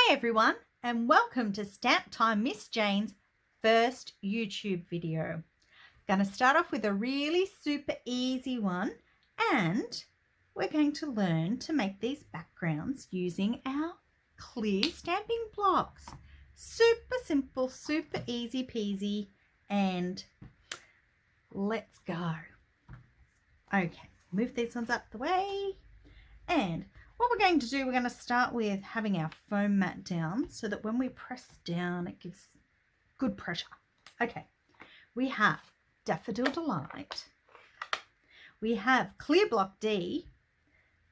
Hi everyone, and welcome to Stamp Time Miss Jane's first YouTube video. Going to start off with a really super easy one, and we're going to learn to make these backgrounds using our clear stamping blocks. Super simple, super easy peasy, and let's go. Okay, move these ones up the way, and what we're going to do, we're going to start with having our foam mat down so that when we press down, it gives good pressure. Okay, we have Daffodil Delight. We have Clear Block D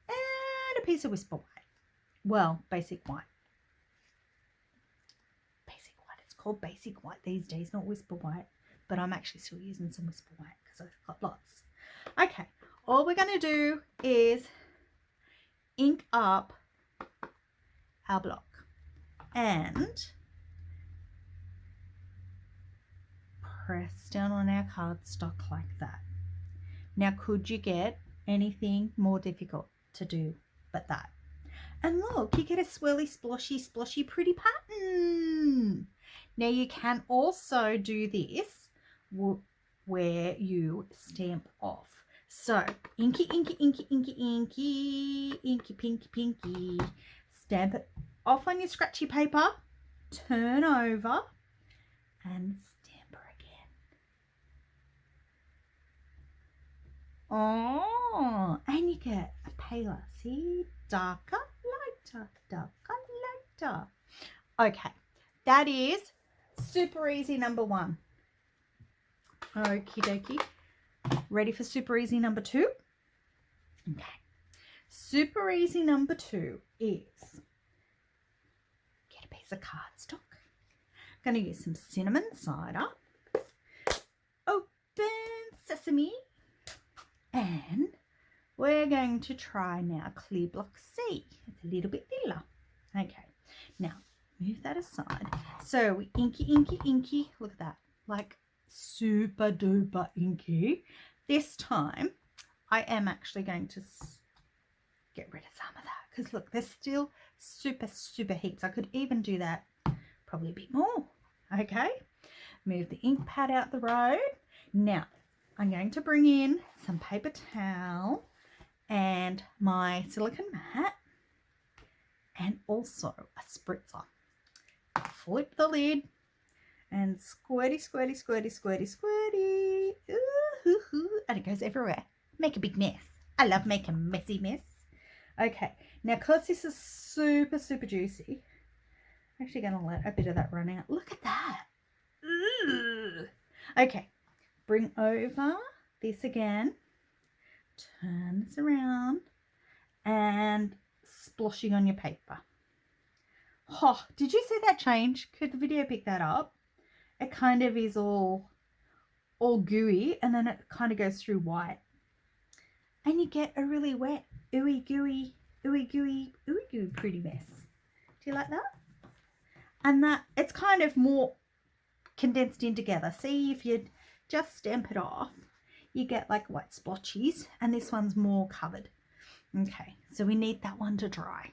and a piece of Whisper White. Well, Basic White. Basic White. It's called Basic White these days, not Whisper White. But I'm actually still using some Whisper White because I've got lots. Okay, all we're going to do is ink up our block and press down on our cardstock like that. Now, could you get anything more difficult to do but that? And look, you get a swirly, sploshy, pretty pattern. Now, you can also do this where you stamp off. So, inky, pinky. Stamp it off on your scratchy paper, turn over, and stamp her again. Oh, and you get a paler. See? Darker, lighter. Okay, that is super easy number one. Okie dokie. Ready for super easy number two? Okay. Super easy number two is get a piece of cardstock. I'm going to use some cinnamon cider. Open sesame. And we're going to try now Clear Block C. It's a little bit thinner. Okay. Now, move that aside. So we inky. Look at that. Like super duper inky. This time I am actually going to get rid of some of that because look, there's still super heaps. I could even do that probably a bit more. Okay, move the ink pad out the road. Now I'm going to bring in some paper towel and my silicone mat and also a spritzer. Flip the lid and squirty. Ooh, and it goes everywhere. Make a big mess. I love making a messy mess. Okay, now because this is super juicy, I'm actually going to let a bit of that run out. Look at that. Ooh. Okay, bring over this again. Turn this around and sploshing on your paper. Oh, did you see that change? Could the video pick that up? It kind of is all gooey and then it kind of goes through white. And you get a really wet, ooey gooey pretty mess. Do you like that? And that it's kind of more condensed in together. See, if you just stamp it off, you get like white splotches and this one's more covered. Okay, so we need that one to dry.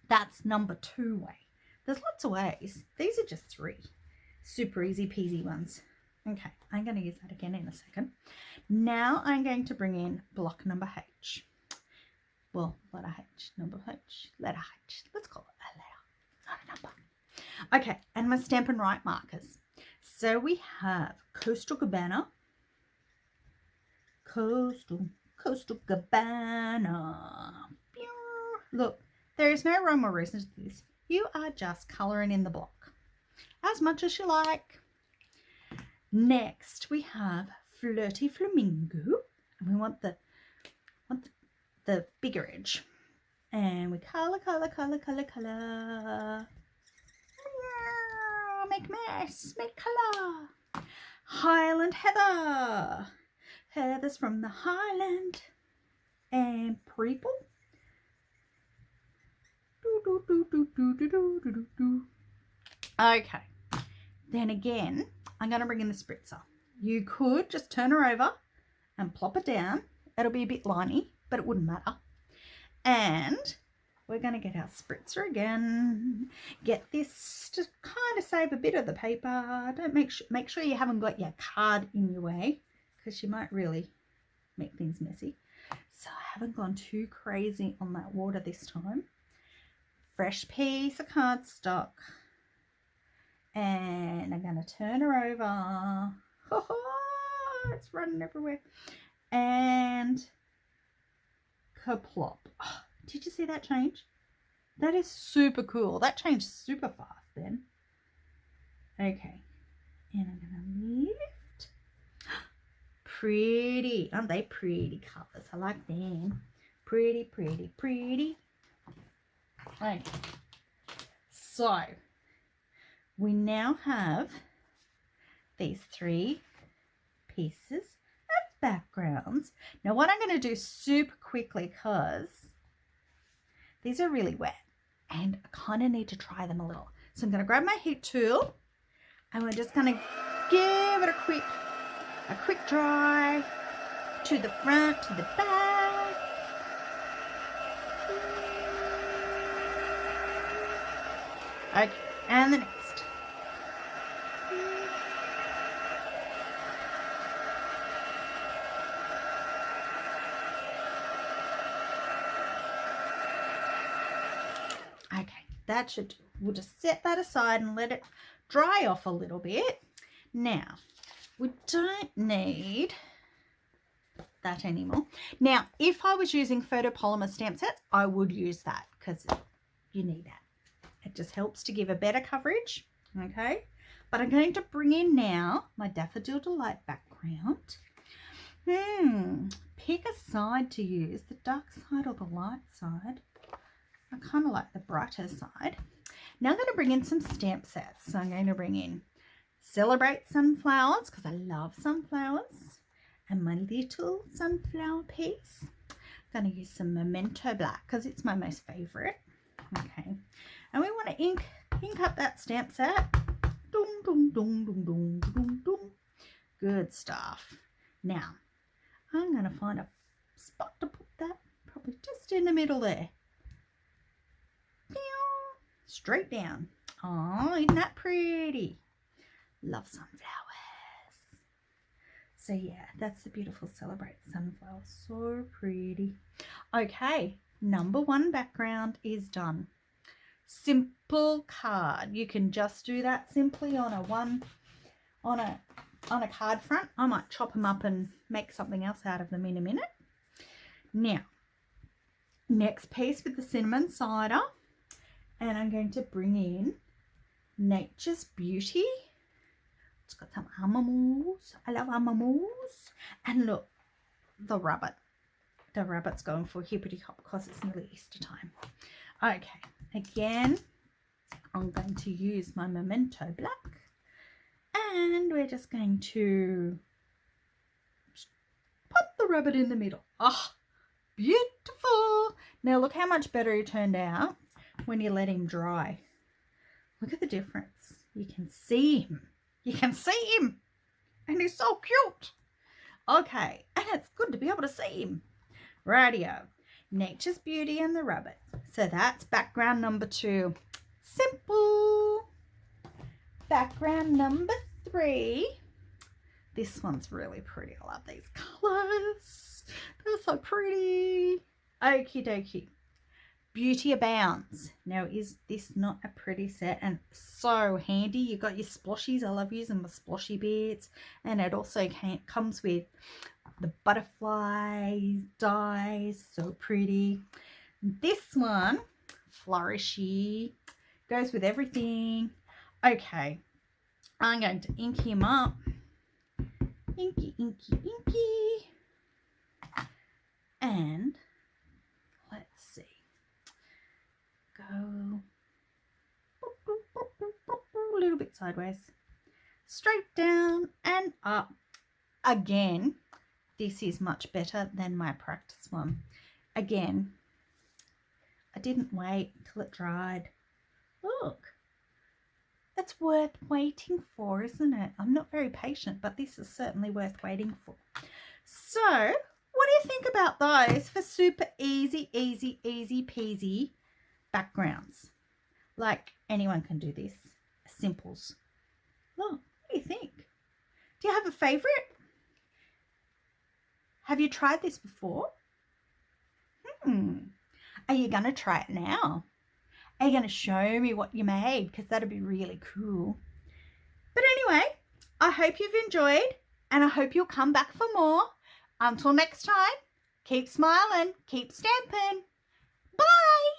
That's number two way. There's lots of ways. These are just three super easy peasy ones. Okay, I'm going to use that again in a second. Now I'm going to bring in block number H. Well, letter H, number H, letter H. Let's call it a letter, not a number. Okay, and my Stampin' Right markers. So we have Coastal Cabana. Coastal Cabana. Look, there is no rhyme or reason to this. You are just colouring in the block as much as you like. Next, we have Flirty Flamingo, and we want the bigger edge. And we colour. Make mess, make colour. Highland Heather. Heather's from the Highland. And Purple. Okay. Then again, I'm going to bring in the spritzer. You could just turn her over and plop it down. It'll be a bit liney, but it wouldn't matter. And we're going to get our spritzer again. Get this to kind of save a bit of the paper. Don't make sure you haven't got your card in your way, because you might really make things messy. So I haven't gone too crazy on that water this time. Fresh piece of cardstock. And I'm going to turn her over. Oh, it's running everywhere. And kaplop. Oh, did you see that change? That is super cool. That changed super fast then. Okay. And I'm going to lift. Pretty. Aren't they pretty colours? I like them. Pretty, pretty, pretty. Okay. So, we now have these 3 pieces of backgrounds. Now, what I'm going to do super quickly, because these are really wet and I kind of need to dry them a little. So I'm going to grab my heat tool and we're just going to give it a quick dry to the front, to the back. Okay, and the next. Okay, that should do. We'll just set that aside and let it dry off a little bit. Now, we don't need that anymore. Now, if I was using photopolymer stamp sets, I would use that because you need that. It just helps to give a better coverage, okay? But I'm going to bring in now my Daffodil Delight background. Pick a side to use, the dark side or the light side. I kind of like the brighter side. Now I'm going to bring in some stamp sets. So I'm going to bring in Celebrate Sunflowers, because I love sunflowers, and my little sunflower piece. I'm going to use some Memento Black because it's my most favourite. Okay, and we want to ink up that stamp set. Dum, dum, dum, dum, dum, dum, dum. Good stuff. Now, I'm going to find a spot to put that, probably just in the middle there. Straight down. Oh, isn't that pretty? Love sunflowers. So yeah, that's the beautiful Celebrate Sunflower. So pretty. Okay, number 1 background is done. Simple card. You can just do that simply on a card front. I might chop them up and make something else out of them in a minute. Now, next piece with the cinnamon cider. And I'm going to bring in Nature's Beauty. It's got some animals. I love animals. And look, the rabbit. The rabbit's going for hippity hop because it's nearly Easter time. Okay, again, I'm going to use my Memento Black. And we're just going to put the rabbit in the middle. Oh, beautiful. Now look how much better he turned out when you let him dry. Look at the difference. You can see him. You can see him. And he's so cute. Okay. And it's good to be able to see him. Rightio. Nature's Beauty and the rabbit. So that's background number 2. Simple. Background number 3. This one's really pretty. I love these colours. They're so pretty. Okie dokie. Beauty Abounds. Now, is this not a pretty set and so handy? You've got your sploshies. I love using the sploshy bits. And it also comes with the butterfly dies. So pretty. This one, flourishy, goes with everything. Okay, I'm going to ink him up. Inky, inky, inky. And let's see. Go a little bit sideways, straight down and up. Again, this is much better than my practice one. Again, I didn't wait till it dried. Look, it's worth waiting for, isn't it? I'm not very patient, but this is certainly worth waiting for. So, what do you think about those for super easy peasy backgrounds. Like anyone can do this. Simples. Look, what do you think? Do you have a favorite? Have you tried this before? Are you going to try it now? Are you going to show me what you made? Because that'd be really cool. But anyway, I hope you've enjoyed and I hope you'll come back for more. Until next time, keep smiling, keep stamping. Bye.